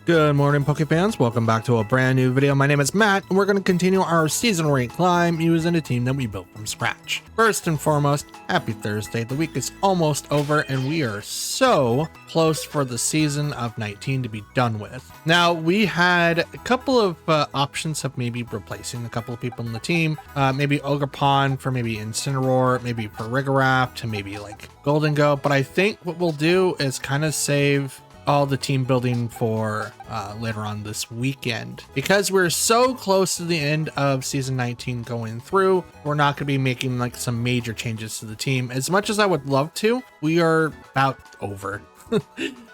Good morning, Pokefans. Welcome back to a brand new video. My name is Matt, and we're going to continue our season rank climb using a team that we built from scratch. First and foremost, happy Thursday. The week is almost over, and we are so close for the season of 19 to be done with. Now, we had a couple of options of maybe replacing a couple of people in the team. Maybe Ogerpon for maybe Incineroar, maybe for Rigoraph to maybe like Golden Go. But I think what we'll do is kind of save all the team building for later on this weekend, because we're so close to the end of season 19 going through. We're not going to be making like some major changes to the team. As much as I would love to, we are about over.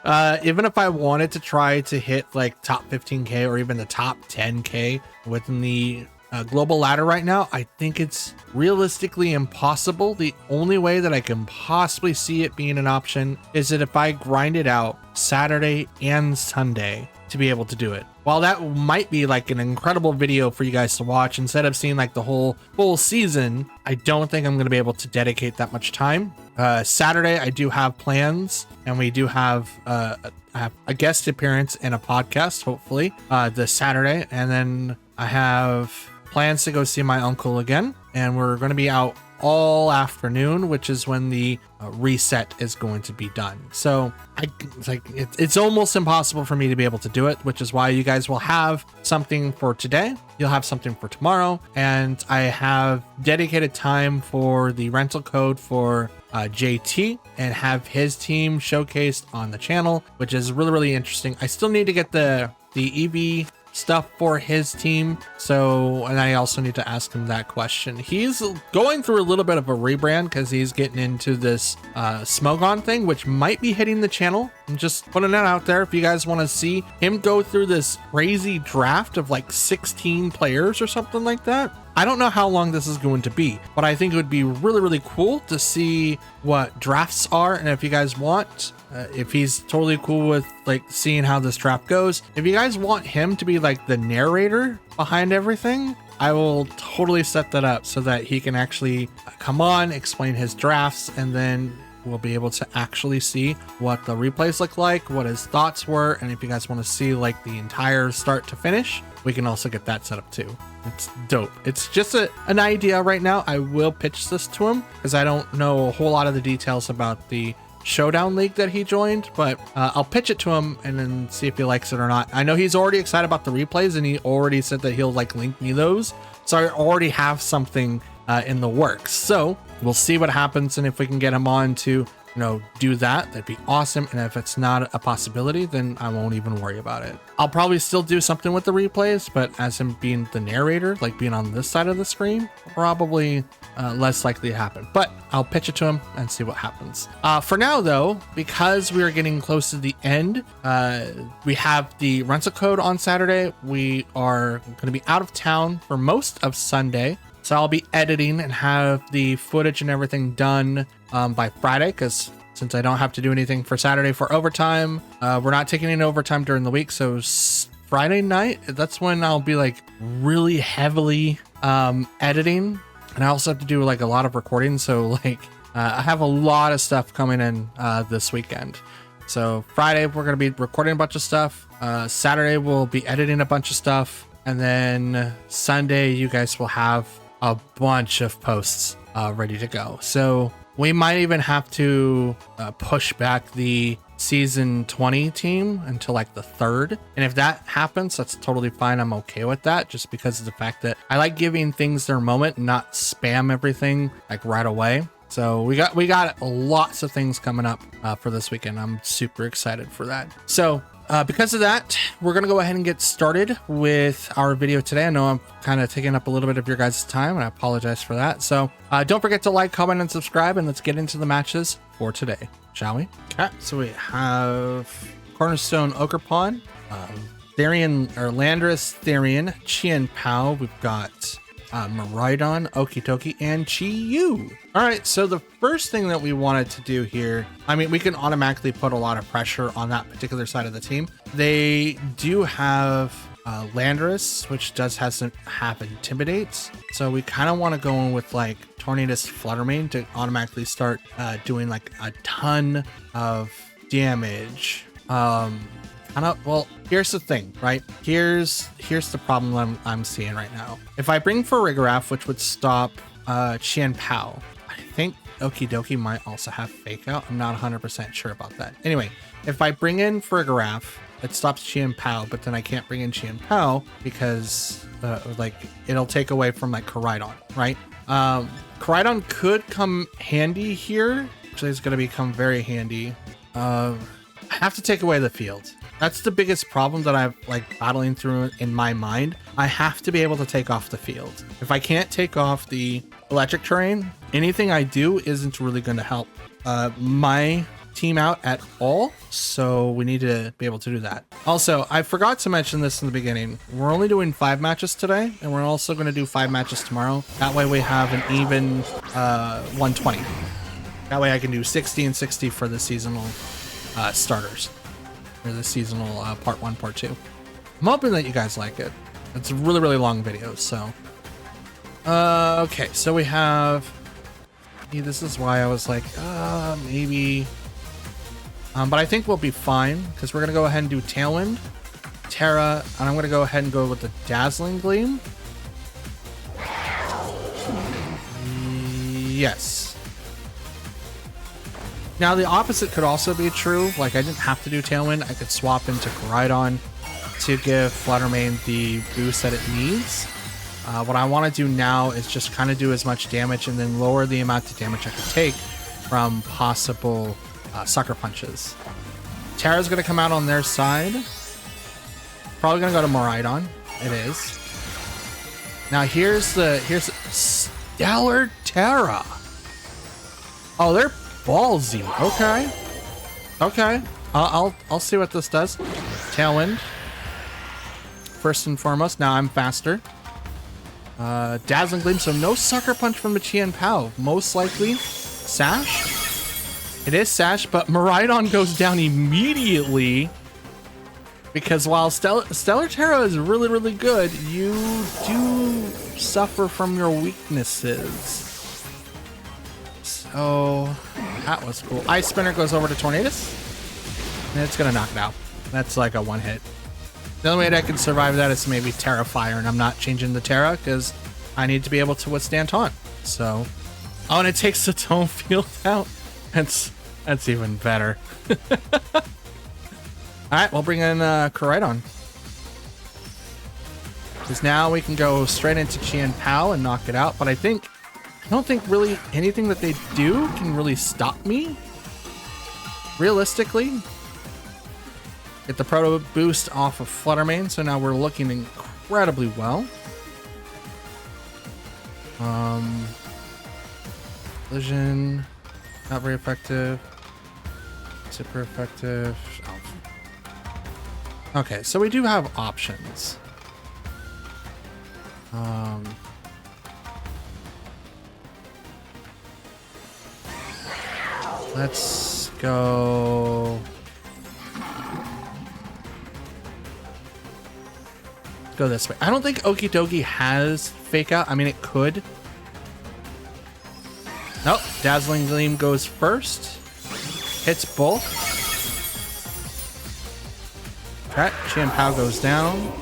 Even if I wanted to try to hit like top 15k or even the top 10k within the global ladder right now, I think it's realistically impossible. The only way that I can possibly see it being an option is that if I grind it out Saturday and Sunday to be able to do it. While that might be like an incredible video for you guys to watch, instead of seeing like the whole full season, I don't think I'm going to be able to dedicate that much time. Saturday, I do have plans, and we do have I have a guest appearance in a podcast, hopefully, this Saturday. And then I have plans to go see my uncle again, and we're going to be out all afternoon, which is when the reset is going to be done. So it's almost impossible for me to be able to do it, which is why you guys will have something for today. You'll have something for tomorrow, and I have dedicated time for the rental code for JT and have his team showcased on the channel, which is really interesting. I still need to get the EV stuff for his team, and I also need to ask him that question. He's going through a little bit of a rebrand because he's getting into this Smogon thing, which might be hitting the channel. I'm just putting that out there. If you guys want to see him go through this crazy draft of like 16 players or something like that, I don't know how long this is going to be, but I think it would be really cool to see what drafts are. And if you guys want, if he's totally cool with like seeing how this draft goes, if you guys want him to be like the narrator behind everything, I will totally set that up so that he can actually come on, explain his drafts, and then we'll be able to actually see what the replays look like, what his thoughts were. And if you guys want to see like the entire start to finish, we can also get that set up too. It's dope. It's just an idea right now. I will pitch this to him because I don't know a whole lot of the details about the Showdown League that he joined, but I'll pitch it to him and then see if he likes it or not. I know he's already excited about the replays, and he already said that he'll like link me those. So I already have something in the works. So we'll see what happens, and if we can get him on to do that, that'd be awesome. And if it's not a possibility, then I won't even worry about it. I'll probably still do something with the replays, but as him being the narrator, like being on this side of the screen, probably less likely to happen. But I'll pitch it to him and see what happens. For now though, because we are getting close to the end, we have the rental code on Saturday. We are going to be out of town for most of Sunday, so I'll be editing and have the footage and everything done by Friday, because since I don't have to do anything for Saturday for overtime, we're not taking any overtime during the week. So Friday night, that's when I'll be like really heavily editing. And I also have to do like a lot of recording. So like I have a lot of stuff coming in this weekend. So Friday, we're going to be recording a bunch of stuff. Saturday, we'll be editing a bunch of stuff. And then Sunday, you guys will have a bunch of posts ready to go. So we might even have to push back the season 20 team until like the 3rd. And if that happens, that's totally fine. I'm okay with that, just because of the fact that I like giving things their moment and not spam everything like right away. So we got lots of things coming up for this weekend. I'm super excited for that. So because of that, we're going to go ahead and get started with our video today. I know I'm kind of taking up a little bit of your guys' time, and I apologize for that. So don't forget to like, comment, and subscribe, and let's get into the matches for today, shall we? Okay, so we have Cornerstone Ogerpon, Therian, or Landorus Therian, Chien Pao. We've got Miraidon, Okitoki, and Chi-Yu. All right, so the first thing that we wanted to do here, I mean, we can automatically put a lot of pressure on that particular side of the team. They do have Landorus, which does have Intimidate. So we kind of want to go in with like Tornadus Fluttermane to automatically start doing like a ton of damage. I don't, well, here's the thing, right? Here's the problem I'm seeing right now. If I bring Farigiraf, which would stop Qian Pao, I think Okidogi might also have Fake Out. I'm not 100% sure about that. Anyway, if I bring in Farigiraf, it stops Qian Pao, but then I can't bring in Qian Pao because like it'll take away from like Koraidon, right? Koraidon could come handy here. Actually, it's going to become very handy. I have to take away the field. That's the biggest problem that I'm like battling through in my mind. I have to be able to take off the field. If I can't take off the electric terrain, anything I do isn't really going to help my team out at all. So we need to be able to do that. Also, I forgot to mention this in the beginning. We're only doing 5 matches today, and we're also going to do 5 matches tomorrow. That way we have an even 120. That way I can do 60 and 60 for the seasonal starters. Or the seasonal part 1, part 2. I'm hoping that you guys like it. It's a really, really long video, so. Okay, so we have... This is why I was like, maybe... but I think we'll be fine, because we're going to go ahead and do Tailwind, Terra, and I'm going to go ahead and go with the Dazzling Gleam. Yes. Now, the opposite could also be true. Like, I didn't have to do Tailwind. I could swap into Koraidon to give Fluttermane the boost that it needs. What I want to do now is just kind of do as much damage and then lower the amount of damage I could take from possible Sucker Punches. Terra's going to come out on their side. Probably going to go to Miraidon. It is. Now, here's Stellar Terra. Oh, they're ballsy. Okay. Okay. I'll see what this does. Tailwind. First and foremost. Now I'm faster. Dazzling Gleam. So no Sucker Punch from the Qian Pao. Most likely Sash. It is Sash, but Miraidon goes down immediately. Because while Stellar Terra is really, really good, you do suffer from your weaknesses. So that was cool. Ice Spinner goes over to Tornadus. And it's going to knock it out. That's like a one hit. The only way that I can survive that is maybe Terra Fire, and I'm not changing the Terra because I need to be able to withstand Taunt. So, oh, and it takes the Tone Field out. That's even better. Alright, we'll bring in Koraidon. Because now we can go straight into Qian Pao and knock it out, but I don't think really anything that they do can really stop me. Realistically. Get the Proto Boost off of Fluttermane, so now we're looking incredibly well. Collision, not very effective. Super effective. Oh. Okay, so we do have options. Let's go. Go this way. I don't think Okidogi has Fake Out. I mean, it could. Nope. Dazzling Gleam goes first. Hits both. Okay. Qian Pao goes down.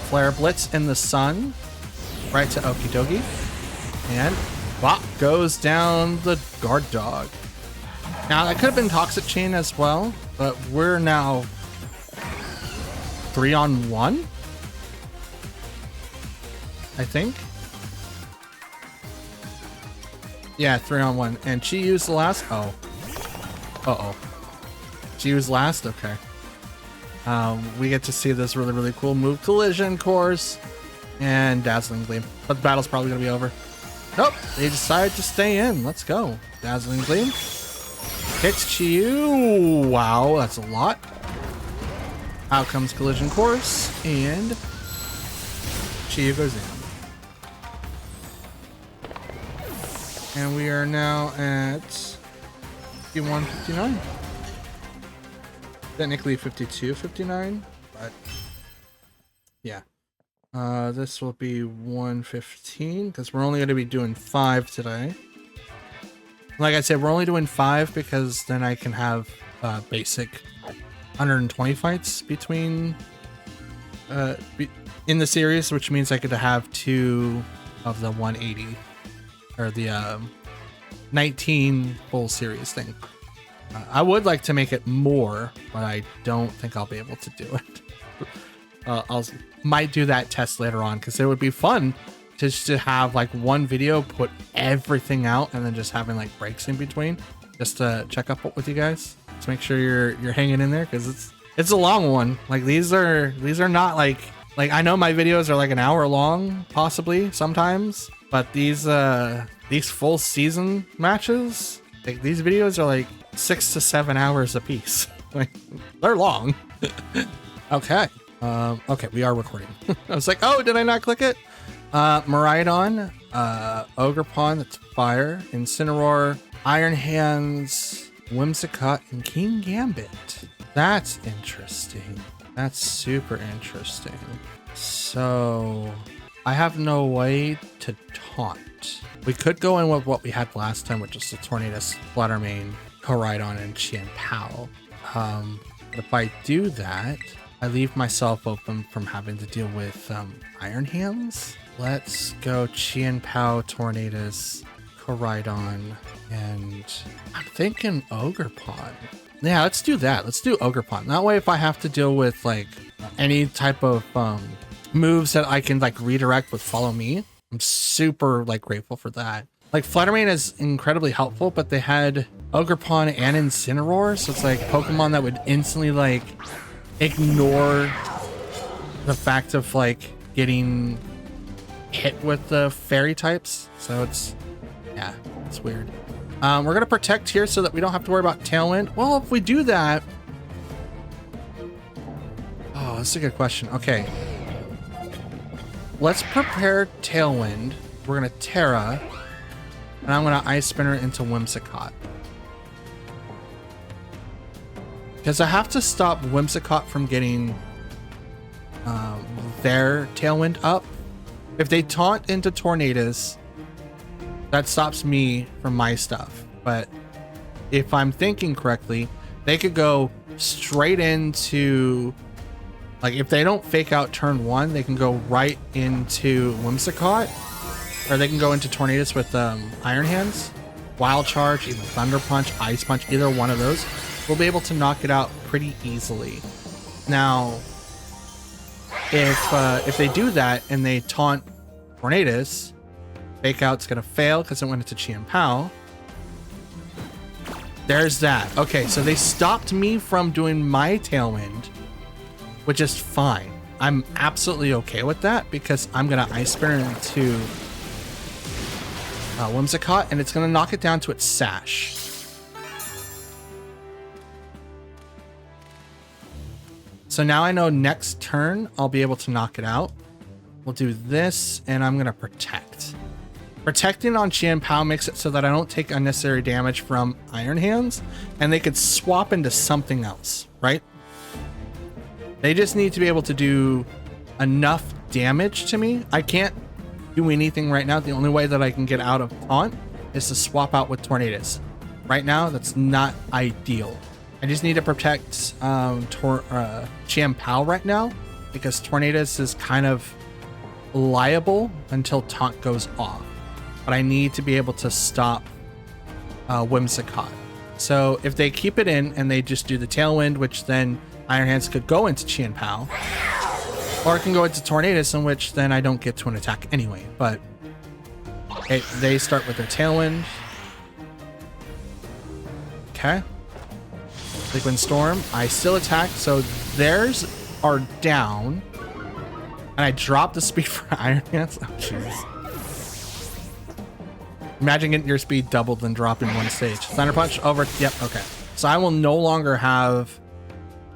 Flare Blitz in the sun. Right to Okidogi. And Bop goes down the Guard Dog. Now, that could have been Toxic Chain as well, but we're now 3-on-1, I think. Yeah, 3-on-1. And she used the last. Oh. Uh-oh. She used last? Okay. We get to see this really, really cool move. Collision Course and Dazzling Gleam. But the battle's probably going to be over. Nope. They decided to stay in. Let's go. Dazzling Gleam. Hits Chiyu. Wow, that's a lot. Out comes Collision Course, and Chiyu goes in. And we are now at 51-59. Technically 52-59, but yeah. This will be 115 because we're only going to be doing 5 today. Like I said, we're only doing 5 because then I can have basic 120 fights between in the series, which means I could have 2 of the 180 or the 19 full series thing. I would like to make it more, but I don't think I'll be able to do it. Might do that test later on, because it would be fun just to have like one video, put everything out, and then just having like breaks in between, just to check up with you guys, to make sure you're hanging in there, because it's a long one. Like these are not like I know my videos are like an hour long, possibly sometimes, but these full season matches, like these videos are like 6 to 7 hours a piece. Like they're long. Okay. Okay, we are recording. I was like, oh, did I not click it? Miraidon, Ogerpon, that's fire, Incineroar, Iron Hands, Whimsicott, and King Gambit. That's interesting. That's super interesting. So I have no way to taunt. We could go in with what we had last time, which is the Tornadus, Fluttermane, Koraidon, and Qianpao. But if I do that, I leave myself open from having to deal with Iron Hands. Let's go Qianpao, Tornadus, Koraidon, and I'm thinking Ogerpon. Yeah, let's do that. Let's do Ogerpon. That way, if I have to deal with like any type of moves that I can like redirect with Follow Me, I'm super like grateful for that. Like Fluttermane is incredibly helpful, but they had Ogerpon and Incineroar, so it's like Pokemon that would instantly like ignore the fact of like getting hit with the fairy types. So it's weird. We're gonna protect here so that we don't have to worry about Tailwind. Well, if we do that, oh, that's a good question. Okay, let's prepare Tailwind. We're gonna Terra, and I'm gonna Ice Spinner into Whimsicott, because I have to stop Whimsicott from getting their Tailwind up. If they taunt into Tornadus, that stops me from my stuff. But if I'm thinking correctly, they could go straight into, like, if they don't fake out turn 1, they can go right into Whimsicott, or they can go into Tornadus with Iron Hands, Wild Charge, even Thunder Punch, Ice Punch, either one of those. We'll be able to knock it out pretty easily. Now, if they do that and they taunt Tornadus, fake out's gonna fail because it went into Qianpao. There's that. Okay, so they stopped me from doing my Tailwind, which is fine. I'm absolutely okay with that, because I'm gonna Ice Spinner into Whimsicott, and it's gonna knock it down to its Sash. So now I know next turn I'll be able to knock it out. We'll do this, and I'm gonna protect. Protecting on Qianpao makes it so that I don't take unnecessary damage from Iron Hands, and they could swap into something else, right? They just need to be able to do enough damage to me. I can't do anything right now. The only way that I can get out of taunt is to swap out with Tornadus. Right now, that's not ideal. I just need to protect Qianpao right now, because Tornadus is kind of liable until taunt goes off. But I need to be able to stop Whimsicott. So if they keep it in and they just do the Tailwind, which then Iron Hands could go into Qianpao, or it can go into Tornadus, in which then I don't get to an attack anyway. But they start with their Tailwind. Okay. Liquid Storm. I still attack, so theirs are down. And I drop the speed for Iron Hands. Oh, jeez. Imagine getting your speed doubled and dropping one stage. Thunder Punch over. Yep, okay. So I will no longer have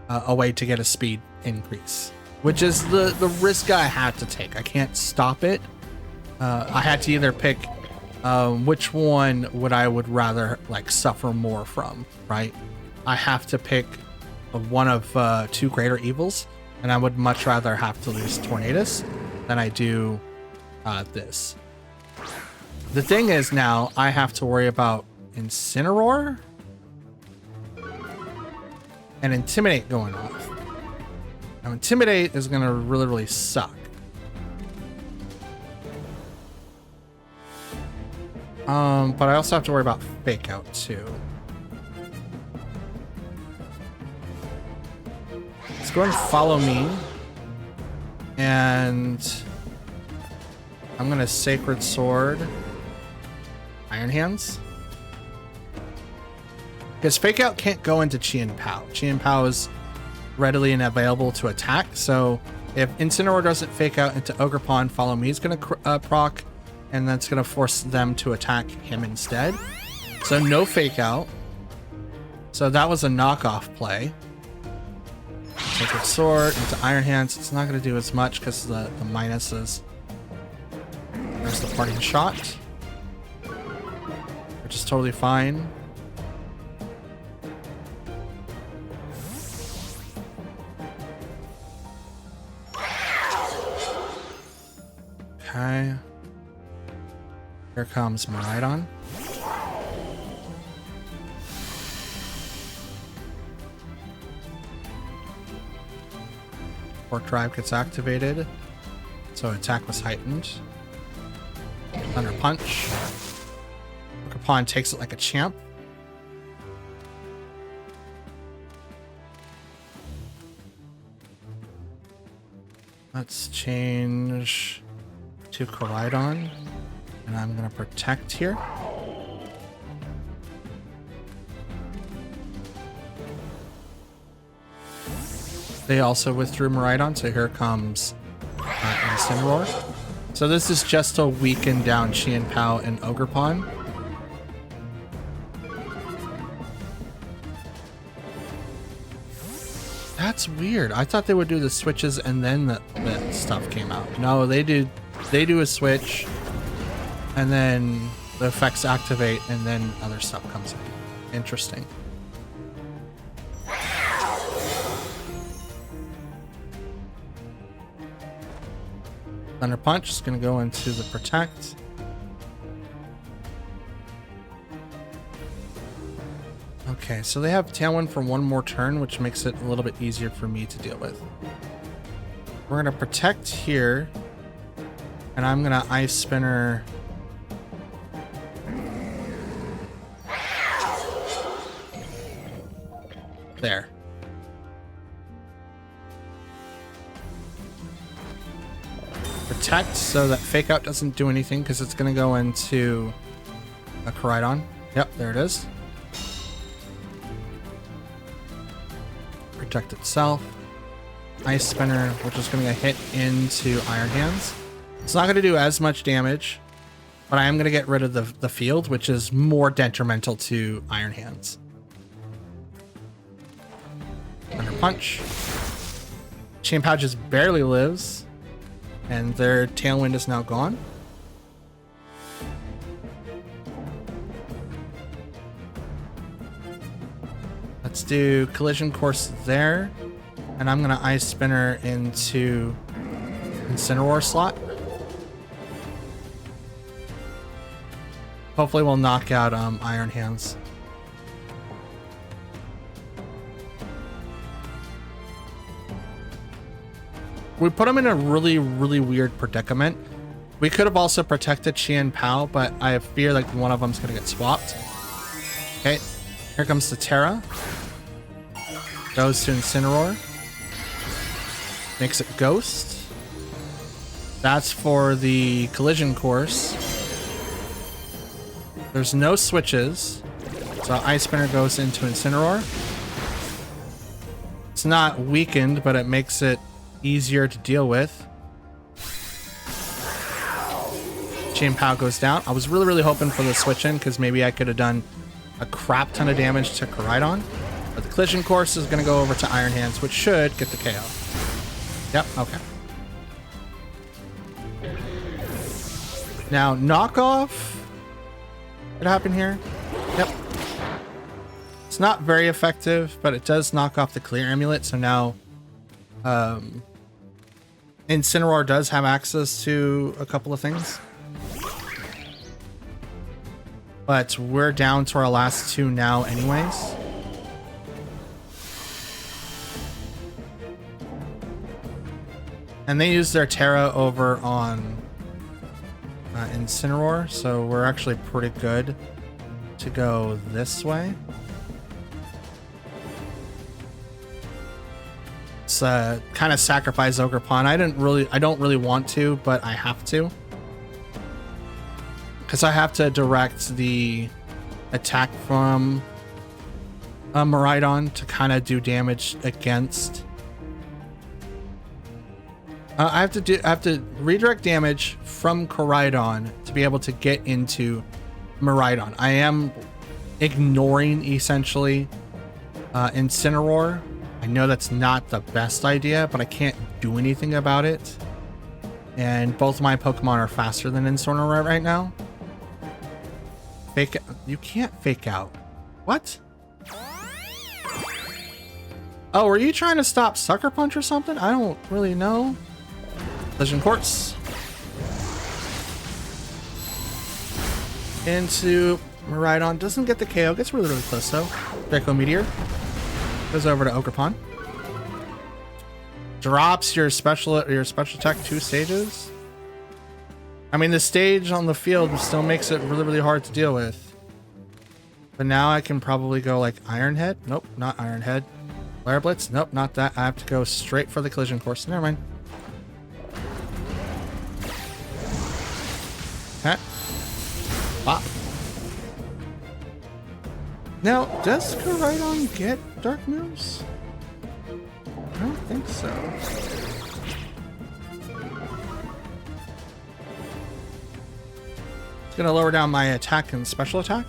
a way to get a speed increase, which is the risk I had to take. I can't stop it. I had to either pick which one I would rather like suffer more from, right? I have to pick one of 2 greater evils, and I would much rather have to lose Tornadus than I do this. The thing is, now I have to worry about Incineroar. and Intimidate going off. Now, Intimidate is going to really, really suck. But I also have to worry about Fake Out too. Let's go and Follow Me. And I'm going to Sacred Sword Iron Hands. Because Fake Out can't go into Chien Pao. Chien Pao is readily and available to attack. So if Incineroar doesn't Fake Out into Ogerpon, Follow Me is going to proc. And that's going to force them to attack him instead. So no Fake Out. So that was a knockoff play. Sacred Sword into Iron Hands. It's not going to do as much because the minuses. There's the Parting Shot, which is totally fine. Okay. Here comes Miraidon. Fork Drive gets activated, so attack was heightened. Thunder Punch. Ogerpon takes it like a champ. Let's change to Koraidon. And I'm going to Protect here. They also withdrew Miraidon, so here comes Incineroar. So this is just to weaken down Chien Pao and Ogerpon. That's weird. I thought they would do the switches and then the stuff came out. No, they do a switch. And then the effects activate, and then other stuff comes in. Interesting. Thunder Punch is going to go into the Protect. Okay, so they have Tailwind for one more turn, which makes it a little bit easier for me to deal with. We're going to Protect here, and I'm going to Ice Spinner... there. Protect so that Fake Out doesn't do anything because it's going to go into a Koraidon. Yep, there it is. Protect itself. Ice Spinner, which is going to hit into Iron Hands. It's not going to do as much damage, but I am going to get rid of the field, which is more detrimental to Iron Hands. Thunder Punch. Chien Pao just barely lives, and their Tailwind is now gone. Let's do Collision Course there, and I'm gonna Ice Spinner into Incineroar slot. Hopefully we'll knock out Iron Hands. We put him in a really, really weird predicament. We could have also protected Chien Pao, but I fear like one of them's gonna get swapped. Okay, here comes the Terra. Goes to Incineroar. Makes it Ghost. That's for the Collision Course. There's no switches, so Ice Spinner goes into Incineroar. It's not weakened, but it makes it easier to deal with. Chien Pao goes down. I was really hoping for the switch in because maybe I could have done a crap ton of damage to Koraidon. But the Collision Course is going to go over to Iron Hands, which should get the KO. Yep, okay. Now, knockoff. What happened here? Yep. It's not very effective, but it does knock off the Clear Amulet, so now Incineroar does have access to a couple of things. But we're down to our last two now anyways. And they use their Terra over on Incineroar, so we're actually pretty good to go this way. It's kind of sacrifice Ogerpon. I don't really want to, but I have to. Because I have to direct the attack from Miraidon to kind of do damage against. I have to redirect damage from Koraidon to be able to get into Miraidon. I am ignoring essentially Incineroar. I know that's not the best idea, but I can't do anything about it. And both my Pokemon are faster than Incineroar right now. You can't fake out. What? Oh, were you trying to stop Sucker Punch or something? I don't really know. Collision Quartz. Into Miraidon. Doesn't get the KO. Gets really, really close though. Draco Meteor. Goes over to Ogerpon. Drops your special attack 2 stages. I mean, the stage on the field still makes it really, really hard to deal with. But now I can probably go like Iron Head. Nope, not Iron Head. Flare Blitz. Nope, not that. I have to go straight for the Collision Course. Never mind. Okay. Pop. Now, does Koraidon get dark moves? I don't think so. It's gonna lower down my attack and special attack.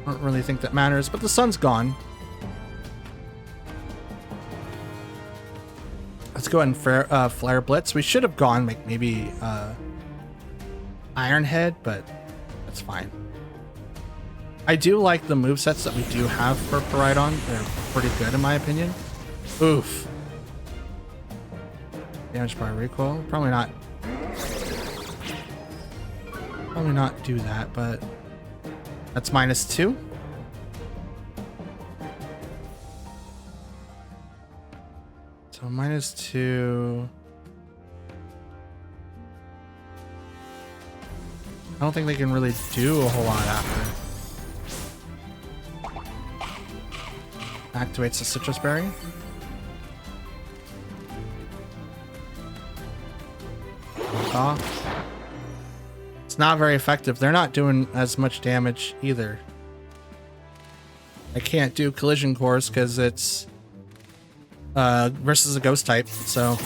I don't really think that matters, but the sun's gone. Let's go ahead and Flare Blitz. We should have gone like maybe Iron Head, but that's fine. I do like the movesets that we do have for Koraidon. They're pretty good in my opinion. Oof. Damage by recoil. Probably not do that, but that's -2. So -2. I don't think they can really do a whole lot after. Activates the Citrus Berry. Off. It's not very effective. They're not doing as much damage either. I can't do Collision Course because it's versus a ghost type, so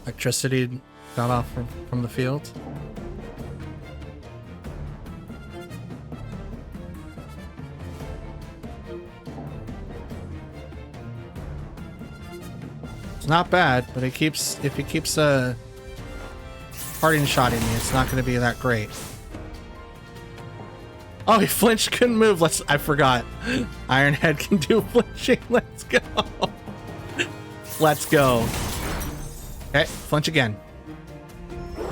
electricity got off from the field. It's not bad, but if it keeps parting shotting me, it's not going to be that great. Oh, he flinched, couldn't move. I forgot. Iron Head can do flinching. Let's go. Let's go. Okay, flinch again.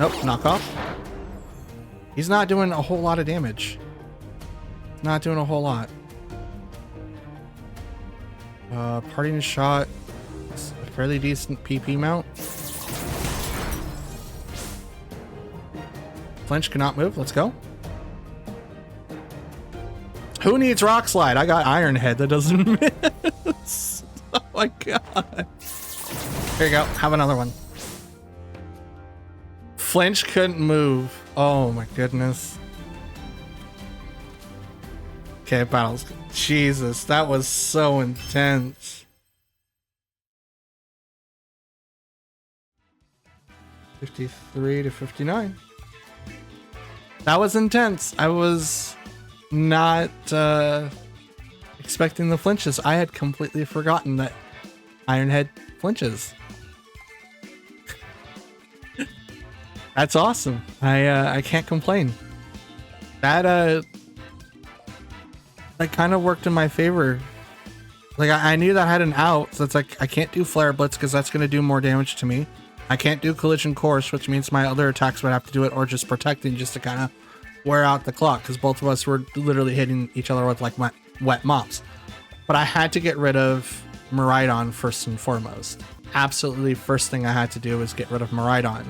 Nope, knock off. He's not doing a whole lot of damage. Not doing a whole lot. Parting shot. It's a fairly decent PP mount. Flinch cannot move. Let's go. Who needs Rock Slide? I got Iron Head that doesn't miss. Oh my god. Here you go. Have another one. Flinch couldn't move. Oh my goodness. Okay, battles. Jesus, that was so intense. 53 to 59. That was intense. I was not expecting the flinches. I had completely forgotten that Iron Head flinches. That's awesome. I can't complain. That kind of worked in my favor. Like I knew that I had an out, so it's like I can't do Flare Blitz because that's going to do more damage to me. I can't do Collision Course, which means my other attacks would have to do it, or just protecting just to kind of wear out the clock because both of us were literally hitting each other with like wet mops. But I had to get rid of Miraidon first and foremost. Absolutely first thing I had to do was get rid of Miraidon.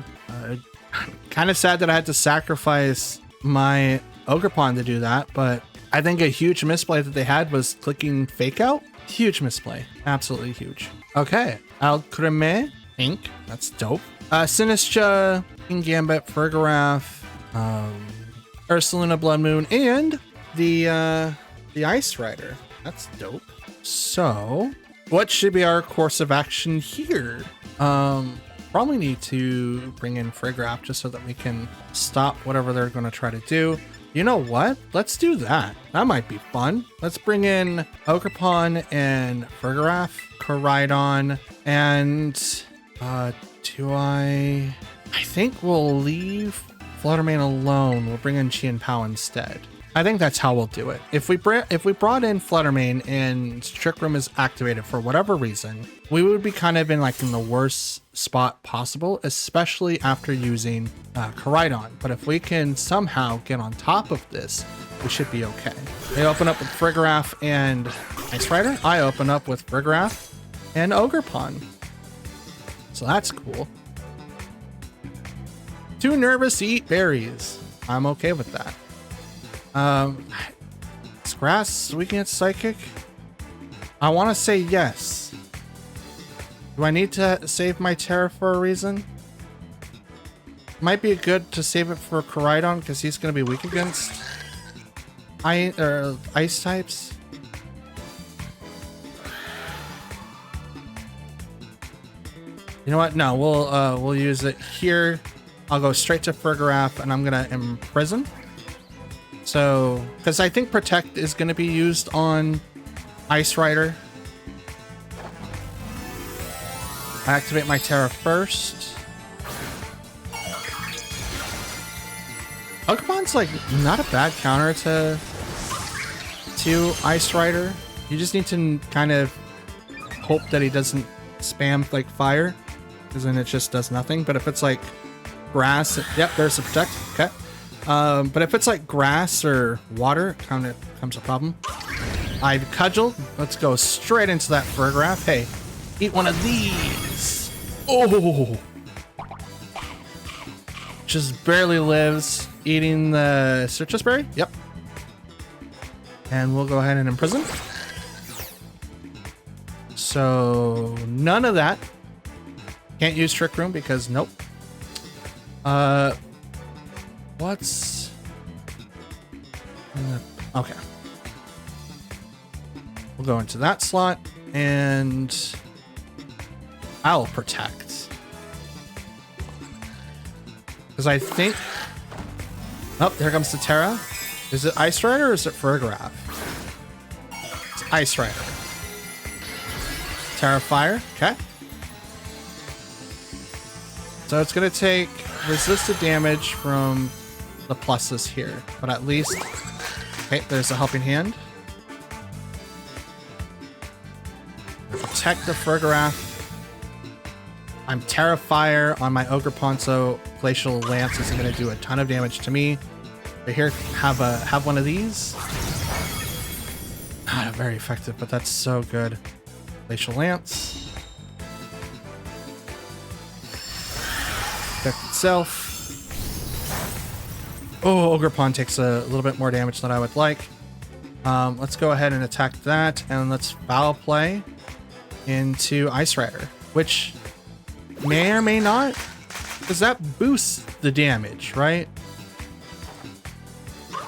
Kind of sad that I had to sacrifice my Ogerpon to do that, but I think a huge misplay that they had was clicking Fake Out. Huge misplay. Absolutely huge. Okay. Alcremé Ink. That's dope. Sinistra, King Gambit, Fergaraf, Ursaluna Blood Moon, and the Ice Rider. That's dope. So, what should be our course of action here? Probably need to bring in Fergaraf just so that we can stop whatever they're going to try to do. You know what? Let's do that. That might be fun. Let's bring in Ogerpon and Fergaraf, Koraidon, and I think we'll leave Fluttermane alone. We'll bring in Qianpao instead. I think that's how we'll do it. If we brought in Fluttermane and Trick Room is activated for whatever reason, we would be kind of in the worst spot possible, especially after using Koraidon. But if we can somehow get on top of this, we should be okay. They open up with Fergaraf and Ice Rider. I open up with Fergaraf and Ogerpon. So that's cool. Too nervous to eat berries. I'm okay with that. Is grass weak against psychic? I want to say yes. Do I need to save my Terra for a reason? Might be good to save it for Koraidon because he's going to be weak against ice types. You know what? No, we'll use it here. I'll go straight to Fergaraf and I'm gonna imprison. So, because I think Protect is going to be used on Ice Rider. I activate my Terra first. Pokemon's not a bad counter to Ice Rider. You just need to kind of hope that he doesn't spam fire, because then it just does nothing. But if it's grass, yep, there's a Protect. Okay. But if it's grass or water, kind of comes a problem. I've cudgeled. Let's go straight into that Fergaraf. Hey, eat one of these. Oh, just barely lives. Eating the citrus berry. Yep. And we'll go ahead and imprison. So none of that. Can't use Trick Room because nope. What's... Okay. We'll go into that slot, and I'll Protect. Because I think... Oh, there comes the Terra. Is it Ice Rider or is it Fergaraf? It's Ice Rider. Terra Fire. Okay. So it's going to take resisted damage from the pluses here, but at least... Okay, there's a helping hand. Protect the Fergaraf. I'm Terra Fire on my Ogerpon, so Glacial Lance isn't going to do a ton of damage to me. But here, have one of these. Not very effective, but that's so good. Glacial Lance. Protect itself. Oh, Ogerpon takes a little bit more damage than I would like. Let's go ahead and attack that, and let's Foul Play into Ice Rider, which may or may not, because that boosts the damage, right?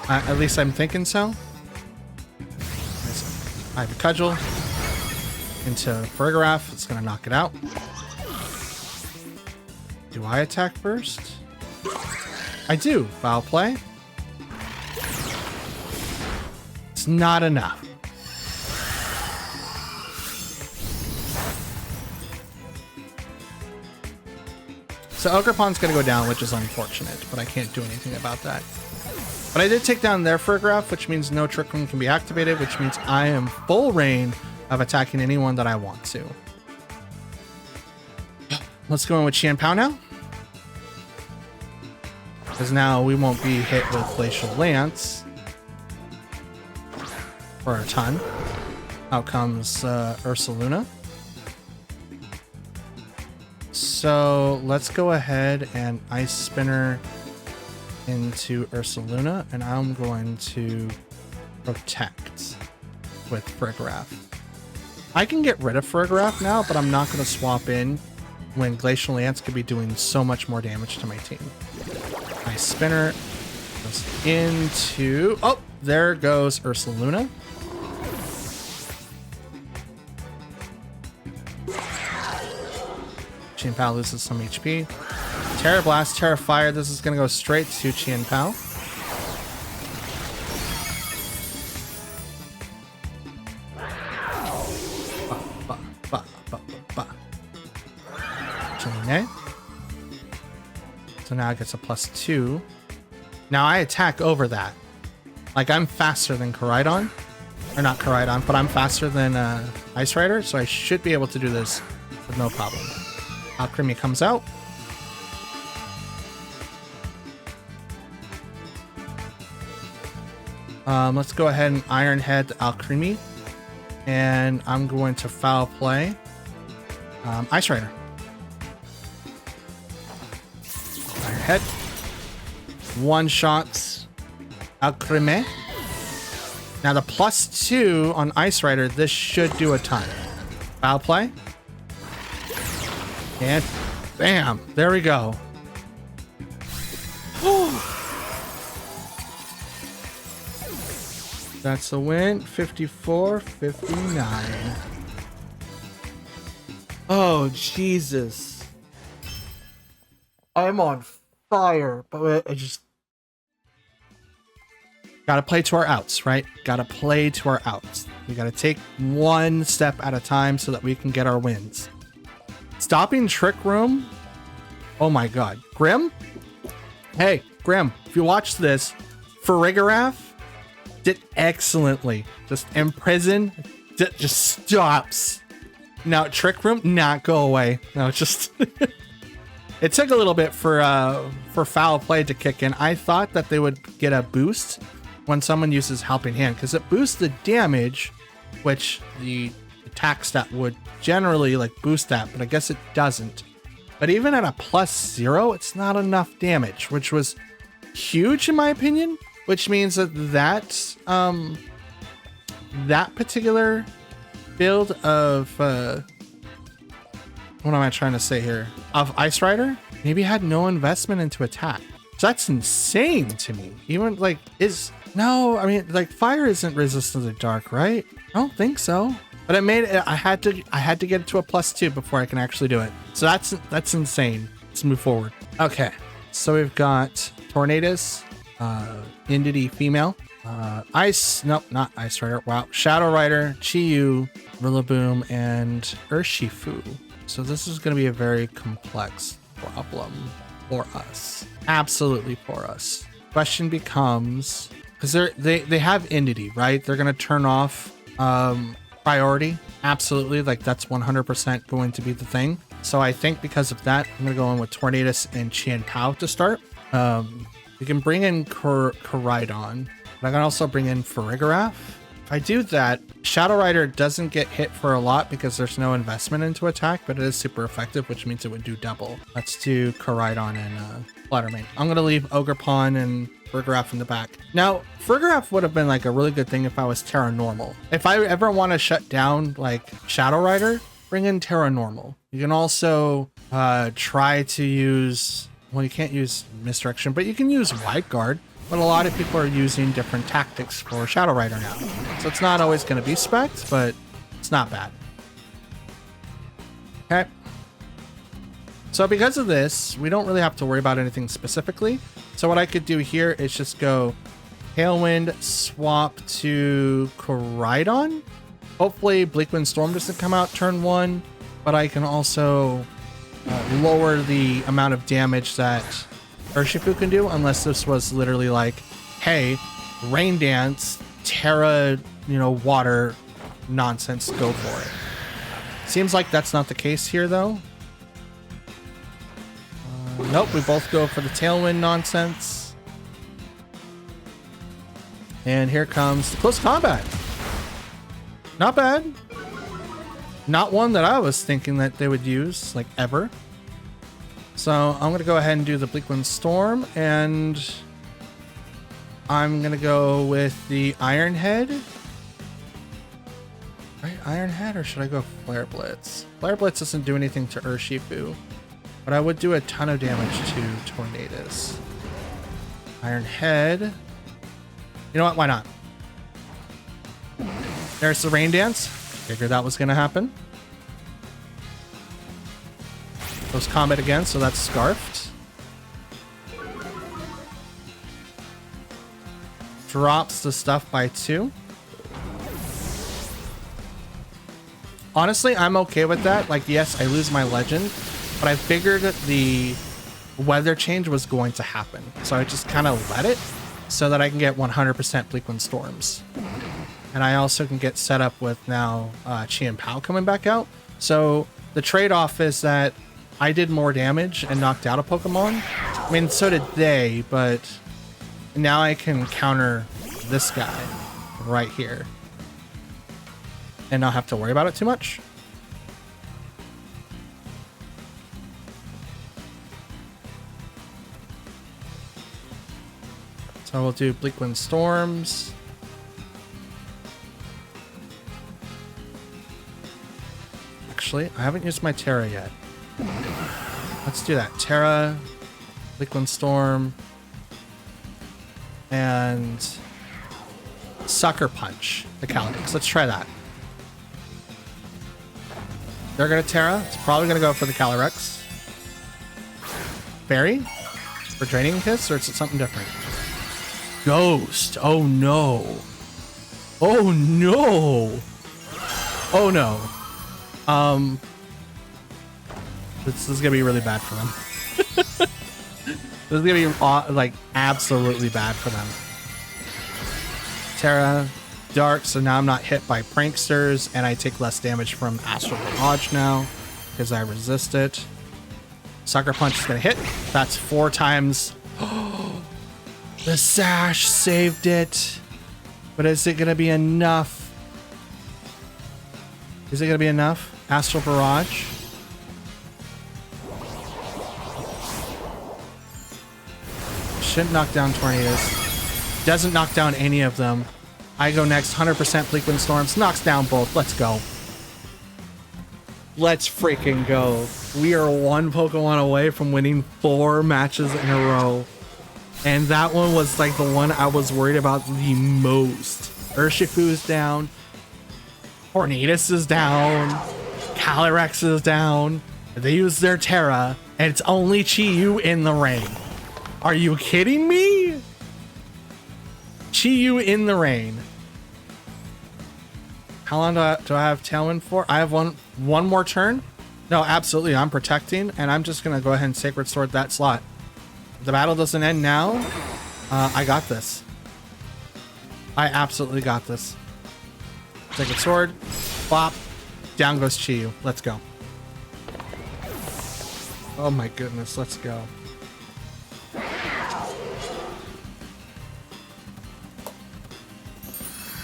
At least I'm thinking so. I have a Cudgel into Fergaraf. It's going to knock it out. Do I attack first? I do. Foul Play. It's not enough. So Ogerpon's going to go down, which is unfortunate, but I can't do anything about that. But I did take down their Fergaraf, which means no Trick Room can be activated, which means I am full reign of attacking anyone that I want to. Let's go in with Qianpao now. Because now we won't be hit with Glacial Lance for a ton. Out comes Ursaluna. So let's go ahead and Ice Spinner into Ursaluna, and I'm going to protect with Farigiraf. I can get rid of Farigiraf now, but I'm not going to swap in when Glacial Lance could be doing so much more damage to my team. Ice Spinner goes into... Oh, there goes Ursaluna. Qianpao loses some HP. Terra Blast, Terra Fire. This is going to go straight to Qianpao. So now it gets a +2. Now I attack over that. Like, I'm faster than Koraidon. Or not Koraidon, but I'm faster than Ice Rider, so I should be able to do this with no problem. Alcremie comes out. Let's go ahead and Iron Head Alcremie. And I'm going to Foul Play Ice Rider. Iron Head. One shots Alcremie. Now the +2 on Ice Rider, this should do a ton. Foul Play. And bam, there we go. That's a win. 54-59. Oh, Jesus. I'm on fire, but I just... Gotta play to our outs, right? Gotta play to our outs. We gotta take one step at a time so that we can get our wins. Stopping Trick Room. Oh my god. Grim? Hey, Grim, if you watch this, Farigiraf did excellently. Just imprison, just stops. Now Trick Room, not go away. No, just it took a little bit for Foul Play to kick in. I thought that they would get a boost when someone uses Helping Hand, because it boosts the damage, which the attack stat would generally like boost that, but I guess it doesn't. But even at a +0, it's not enough damage, which was huge in my opinion, which means that that particular build of what am I trying to say here, of Ice Rider maybe had no investment into attack. So that's insane to me. Even like no, I mean, like, fire isn't resistant to dark, right? I don't think so. But I made it. I had to get it to a +2 before I can actually do it. So that's insane. Let's move forward. Okay, so we've got Tornadus, Indity female, nope, not Ice Rider. Wow, Shadow Rider, Chi-Yu, Rillaboom, and Urshifu. So this is going to be a very complex problem for us. Absolutely for us. Question becomes, because they have Indity, right? They're going to turn off priority. Absolutely, like that's 100% going to be the thing. So I think because of that, I'm going to go in with Tornadus and Qianpao to start. We can bring in Koraidon, but I can also bring in Farigiraf. If I do that, Shadow Rider doesn't get hit for a lot because there's no investment into attack, but it is super effective, which means it would do double. Let's do Koraidon and Fluttermane. I'm going to leave Ogerpon and Farigiraf in the back. Now, Farigiraf would have been like a really good thing if I was Terra Normal. If I ever want to shut down like Shadow Rider, bring in Terra Normal. You can also try to use, well, you can't use Misdirection, but you can use Wide Guard. But a lot of people are using different tactics for Shadow Rider now. So it's not always going to be spec'd, but it's not bad. Okay. So because of this, we don't really have to worry about anything specifically. So what I could do here is just go Tailwind, swap to Koraidon. Hopefully Bleakwind Storm doesn't come out turn 1, but I can also lower the amount of damage that Urshifu can do, unless this was literally like, hey, Rain Dance, Terra, water nonsense, go for it. Seems like that's not the case here, though. Nope, we both go for the tailwind nonsense. And here comes close combat. Not bad. Not one that I was thinking that they would use, like, ever. So I'm going to go ahead and do the Bleakwind Storm, and I'm going to go with the Iron Head. Right, Iron Head, or should I go Flare Blitz? Flare Blitz doesn't do anything to Urshifu, but I would do a ton of damage to Tornadus. Iron Head. You know what? Why not? There's the Rain Dance. Figured that was going to happen. Close combat again, so that's Scarfed. Drops the stuff by 2. Honestly, I'm okay with that. Like, yes, I lose my legend, but I figured that the weather change was going to happen. So I just kind of let it so that I can get 100% Bleakwind Storms. And I also can get set up with now Chi and Pao coming back out. So the trade-off is that I did more damage and knocked out a Pokemon. I mean, so did they, but now I can counter this guy right here and not have to worry about it too much. So we'll do Bleakwind Storms. Actually, I haven't used my Terra yet. Let's do that. Terra, Bleakwind Storm, and Sucker Punch the Calyrex. Let's try that. They're going to Terra. It's probably going to go for the Calyrex. Fairy? For Draining Kiss, or is it something different? Ghost. Oh no. Oh no. Oh no. This is gonna be really bad for them. This is gonna be like absolutely bad for them. Terra, Dark, so now I'm not hit by Pranksters, and I take less damage from Astral Barrage now because I resist it. Sucker Punch is gonna hit. That's 4 times. The Sash saved it, but is it gonna be enough? Is it gonna be enough? Astral Barrage. Shouldn't knock down Tornadoes. Doesn't knock down any of them. I go next. 100% Bleakwind Storms. Knocks down both. Let's go. Let's freaking go. We are 1 Pokemon away from winning 4 matches in a row. And that one was like the one I was worried about the most. Urshifu is down. Tornadus is down. Calyrex is down. They use their Terra. And it's only Chi-Yu in the rain. Are you kidding me? Chi-Yu in the rain. How long do I have Tailwind for? I have one more turn? No, absolutely. I'm protecting, and I'm just going to go ahead and Sacred Sword that slot. If the battle doesn't end now, I got this. I absolutely got this. Sacred Sword. Bop. Down goes Chi-Yu. Let's go. Oh my goodness. Let's go.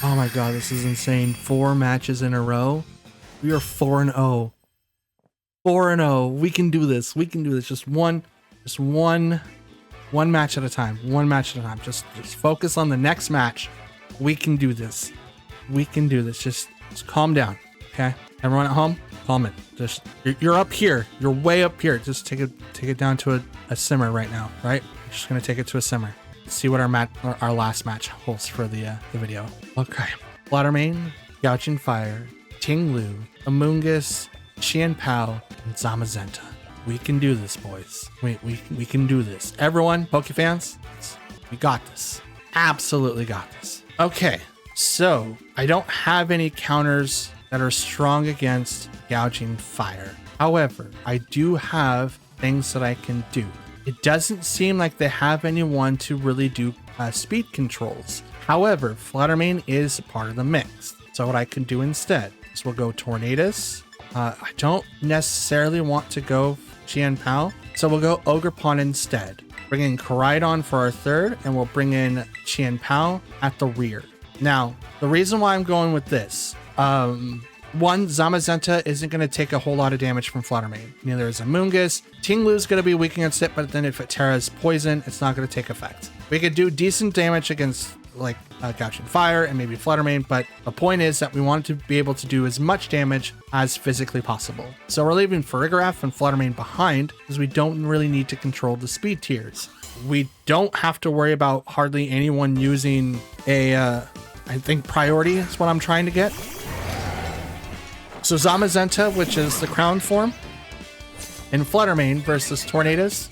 Oh my god, this is insane. 4 matches in a row. We are 4-0. 4-0. We can do this. We can do this. Just one match at a time. One match at a time. Just focus on the next match. We can do this. We can do this. Just calm down. Okay? Everyone at home, calm it. Just you're up here. You're way up here. Just take it down to a simmer right now, right? Just gonna take it to a simmer. See what our last match holds for the video. Okay. Fluttermane, Gouching Fire, Tinglu, Amoonguss, Qianpao, and Zamazenta. We can do this, boys. We can do this. Everyone, Pokefans, we got this. Absolutely got this. Okay, so I don't have any counters that are strong against Gouging Fire. However, I do have things that I can do. It doesn't seem like they have anyone to really do speed controls. However, Fluttermane is part of the mix. So what I can do instead is we'll go Tornadus. I don't necessarily want to go Qianpao. So we'll go Ogerpon instead. Bring in Koraidon for our third, and we'll bring in Chien-Pao at the rear. Now, the reason why I'm going with this, one, Zamazenta isn't going to take a whole lot of damage from Flutter Mane. Neither is Amoonguss. Tinglu's going to be weak against it, but then if it Terra's poison, it's not going to take effect. We could do decent damage against like Gouching Fire and maybe Flutter Mane, but the point is that we want to be able to do as much damage as physically possible. So we're leaving Farigiraf and Flutter Mane behind because we don't really need to control the speed tiers. We don't have to worry about hardly anyone using a, I think priority is what I'm trying to get. So Zamazenta, which is the crown form, and Flutter Mane versus Tornadus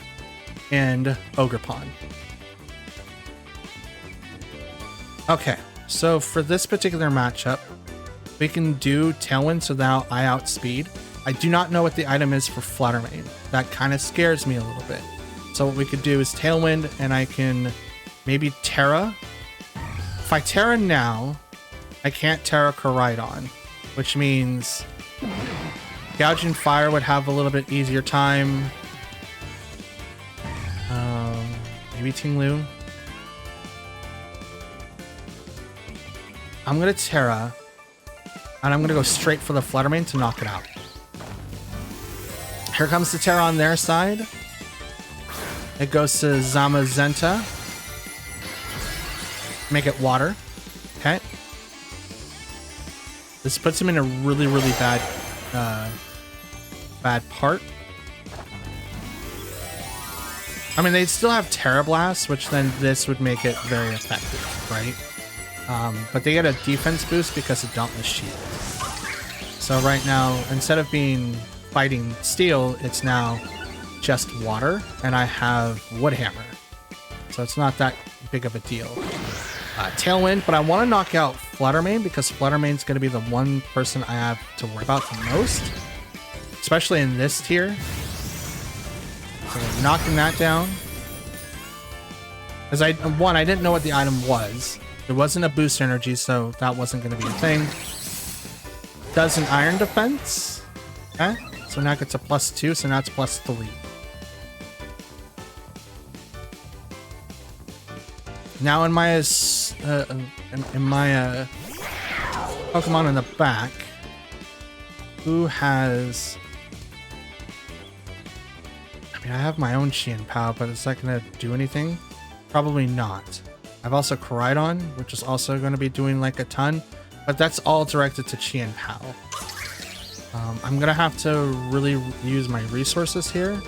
and Ogerpon. Okay, so for this particular matchup, we can do Tailwind so now I outspeed. I do not know what the item is for Flutter Mane. That kind of scares me a little bit. So what we could do is Tailwind, and I can maybe Terra. If I Terra now, I can't Terra Koraidon, which means Gouging Fire would have a little bit easier time. Maybe Tinglu. I'm going to Terra, and I'm going to go straight for the Flutter Mane to knock it out. Here comes the Terra on their side. It goes to Zamazenta. Make it water. Okay. This puts him in a really, really bad part. I mean, they still have Terra Blast, which then this would make it very effective, right? But they get a defense boost because of Dauntless Shield. So right now, instead of being fighting steel, it's now just water, and I have Wood Hammer. So it's not that big of a deal. Tailwind, but I want to knock out Flutter Mane because Flutter Mane's going to be the one person I have to worry about the most, especially in this tier. So knocking that down. Because I didn't know what the item was. It wasn't a boost energy, so that wasn't going to be a thing. Does an Iron Defense. Okay, so now it gets a +2, so now it's +3. Now in my Pokemon in the back, who has? I mean, I have my own Chien-Pao, but is that going to do anything? Probably not. I've also Koraidon, which is also going to be doing like a ton, but that's all directed to Chien-Pao. I'm going to have to really use my resources here.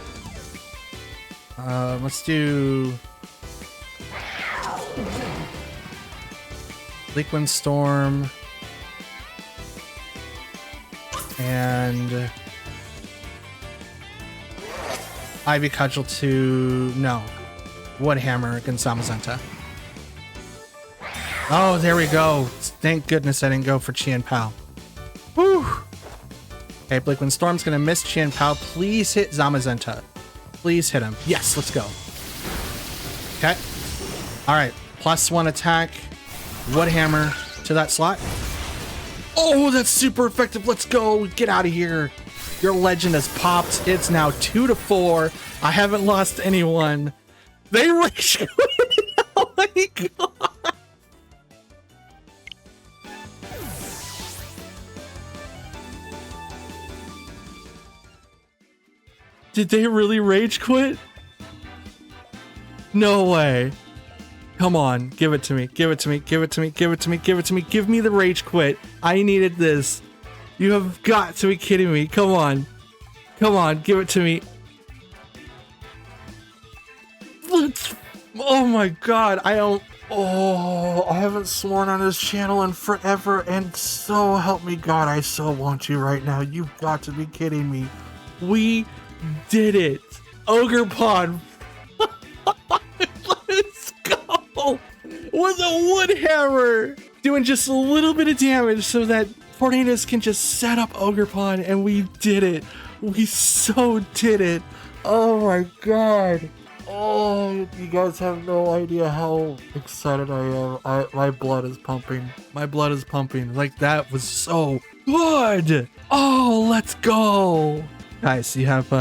Let's do Liquid Storm and Ivy Cudgel to Wood Hammer against Zamazenta. Oh, there we go. Thank goodness I didn't go for Chien-Pao. Whew. Okay, Liquid Storm's gonna miss Chien-Pao. Please hit Zamazenta. Please hit him. Yes, let's go. Okay. All right, +1 attack. Wood Hammer to that slot. Oh, that's super effective. Let's go. Get out of here. Your legend has popped. It's now 2-4. I haven't lost anyone. They rage quit. Oh my god. Did they really rage quit? No way. Come on, give it to me. Give it to me. Give it to me. Give it to me. Give it to me. Give me the rage quit. I needed this. You have got to be kidding me. Come on. Come on, give it to me. Oh my god, I haven't sworn on this channel in forever, and so help me God, I so want you right now. You've got to be kidding me. We did it. Ogerpon. Let's go. With a Wood Hammer. Doing just a little bit of damage so that Tornadus can just set up Ogerpon, and we did it. We so did it. Oh my god. Oh, you guys have no idea how excited I am. My blood is pumping. My blood is pumping. Like, that was so good. Oh, let's go. Guys, you have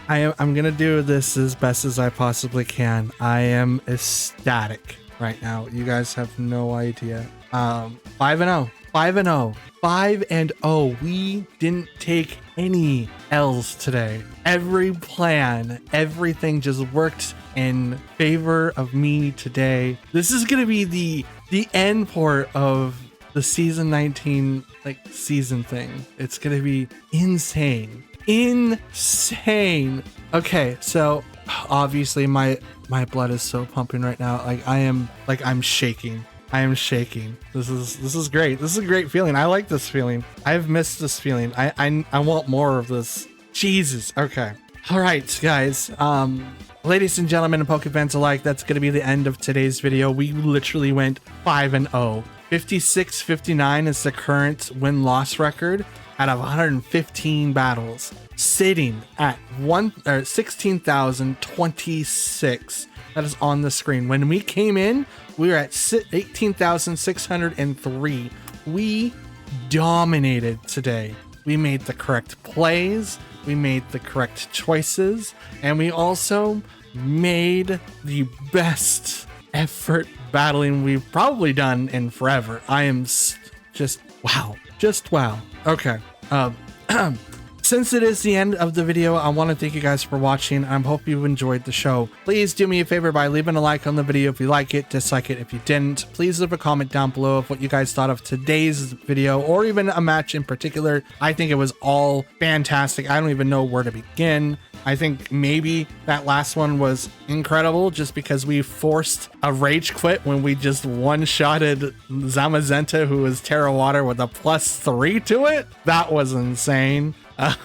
I'm gonna do this as best as I possibly can. I am ecstatic right now. You guys have no idea. 5-0. 5-0. 5-0. We didn't take any L's today. Every plan, everything just worked in favor of me today. This is gonna be the end port of the season 19 season thing. It's gonna be insane. Okay, so obviously my blood is so pumping right now. I'm shaking. I am shaking. This is great. This is a great feeling. I like this feeling. I've missed this feeling. I want more of this. Jesus. Okay. All right, guys. Ladies and gentlemen and Poke fans alike, that's going to be the end of today's video. We literally went 5-0. 56-59 is the current win-loss record out of 115 battles, sitting at 16,026. That is on the screen. When we came in, we were at 18,603. We dominated today. We made the correct plays, we made the correct choices, and we also made the best effort battling we've probably done in forever. I am just wow. Okay. Since it is the end of the video, I want to thank you guys for watching. I hope you enjoyed the show. Please do me a favor by leaving a like on the video if you like it, dislike it if you didn't. Please leave a comment down below of what you guys thought of today's video, or even a match in particular. I think it was all fantastic. I don't even know where to begin. I think maybe that last one was incredible just because we forced a rage quit when we just one-shotted Zamazenta, who was Terra Water, with a +3 to it. That was insane. But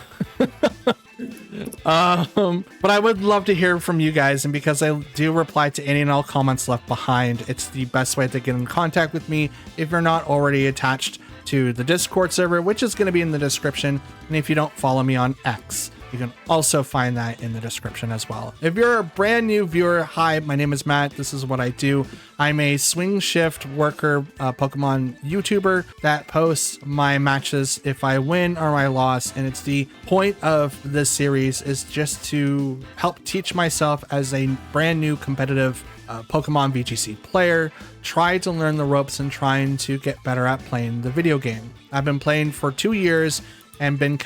I would love to hear from you guys, and because I do reply to any and all comments left behind, it's the best way to get in contact with me if you're not already attached to the Discord server, which is going to be in the description. And if you don't follow me on X, you can also find that in the description as well. If you're a brand new viewer, hi, my name is Matt. This is what I do. I'm a swing shift worker Pokemon YouTuber that posts my matches if I win or I lost. And it's the point of this series is just to help teach myself as a brand new competitive Pokemon VGC player, try to learn the ropes and trying to get better at playing the video game. I've been playing for 2 years and been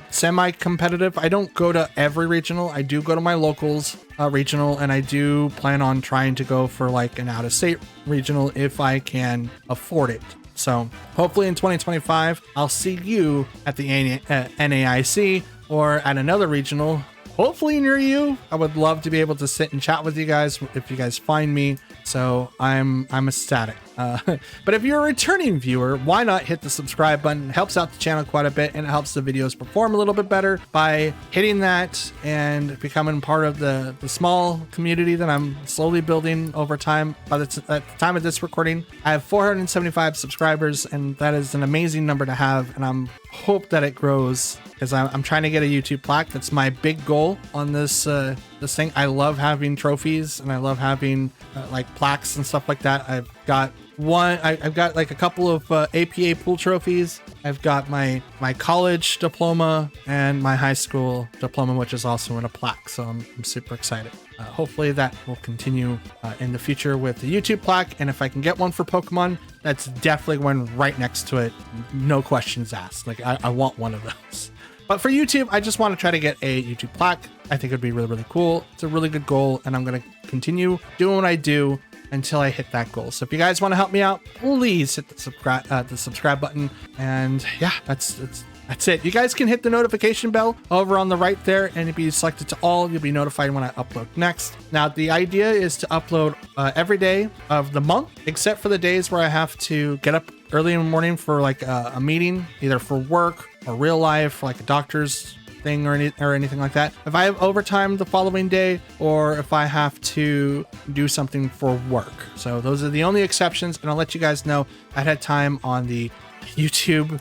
semi-competitive. I don't go to every regional. I do go to my locals regional, and I do plan on trying to go for like an out-of-state regional if I can afford it. So hopefully in 2025, I'll see you at the NAIC or at another regional, hopefully near you. I would love to be able to sit and chat with you guys if you guys find me. So I'm ecstatic. But if you're a returning viewer, why not hit the subscribe button? It helps out the channel quite a bit, and it helps the videos perform a little bit better by hitting that and becoming part of the small community that I'm slowly building over time. At the time of this recording, I have 475 subscribers, and that is an amazing number to have, and I'm hope that it grows because I'm trying to get a YouTube plaque. That's my big goal on this thing. I love having trophies, and I love having like plaques and stuff like that. I've got like a couple of APA pool trophies. I've got my college diploma and my high school diploma, which is also in a plaque. So I'm super excited. Hopefully that will continue in the future with the YouTube plaque. And if I can get one for Pokemon, that's definitely one right next to it. No questions asked. Like I want one of those. But for YouTube, I just want to try to get a YouTube plaque. I think it'd be really, really cool. It's a really good goal, and I'm going to continue doing what I do until I hit that goal. So if you guys want to help me out, please hit the subscribe button. And yeah, that's it. You guys can hit the notification bell over on the right there, and if you select it to all, you'll be notified when I upload next. Now, the idea is to upload every day of the month, except for the days where I have to get up early in the morning for like a meeting, either for work or real life, like a doctor's thing or anything like that. If I have overtime the following day, or if I have to do something for work. So those are the only exceptions, and I'll let you guys know ahead of time on the YouTube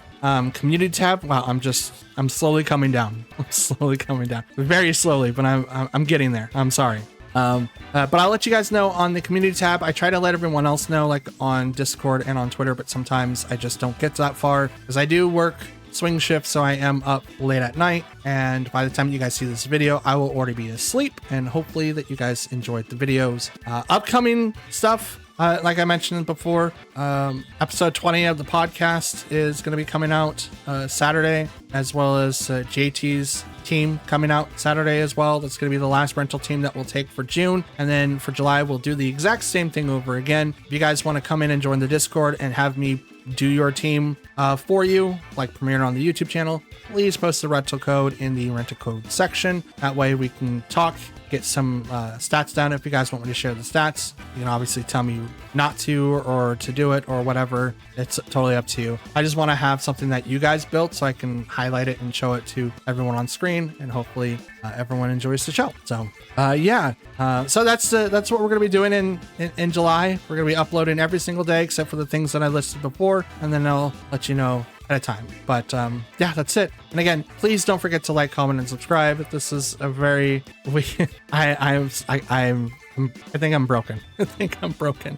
community tab. Wow, I'm slowly coming down. I'm slowly coming down, very slowly, but I'm getting there. I'm sorry. But I'll let you guys know on the community tab. I try to let everyone else know, like on Discord and on Twitter, but sometimes I just don't get that far because I do work swing shift, so I am up late at night, and by the time you guys see this video, I will already be asleep, and hopefully that you guys enjoyed the videos. Upcoming stuff, like I mentioned before, episode 20 of the podcast is going to be coming out Saturday, as well as JT's team coming out Saturday as well. That's going to be the last rental team that we'll take for June, and then for July we'll do the exact same thing over again. If you guys want to come in and join the Discord and have me do your team for you, like premiere on the YouTube channel, please post the rental code in the rental code section. That way we can talk, get some stats down. If you guys want me to share the stats, you can obviously tell me not to or to do it or whatever. It's totally up to you. I just want to have something that you guys built so I can highlight it and show it to everyone on screen, and hopefully everyone enjoys the show. So so that's what we're going to be doing in July. We're going to be uploading every single day except for the things that I listed before, and then I'll let you know at a time. But yeah, that's it. And again, please don't forget to like, comment, and subscribe. This is a very I think I'm broken. I think I'm broken.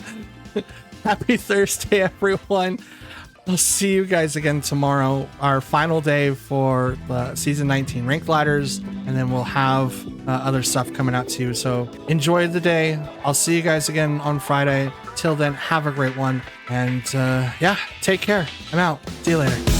Happy Thursday, everyone. I'll see you guys again tomorrow, our final day for the season 19 rank ladders, and then we'll have other stuff coming out too. So enjoy the day. I'll see you guys again on Friday. Till then, have a great one, and yeah, take care. I'm out. See you later.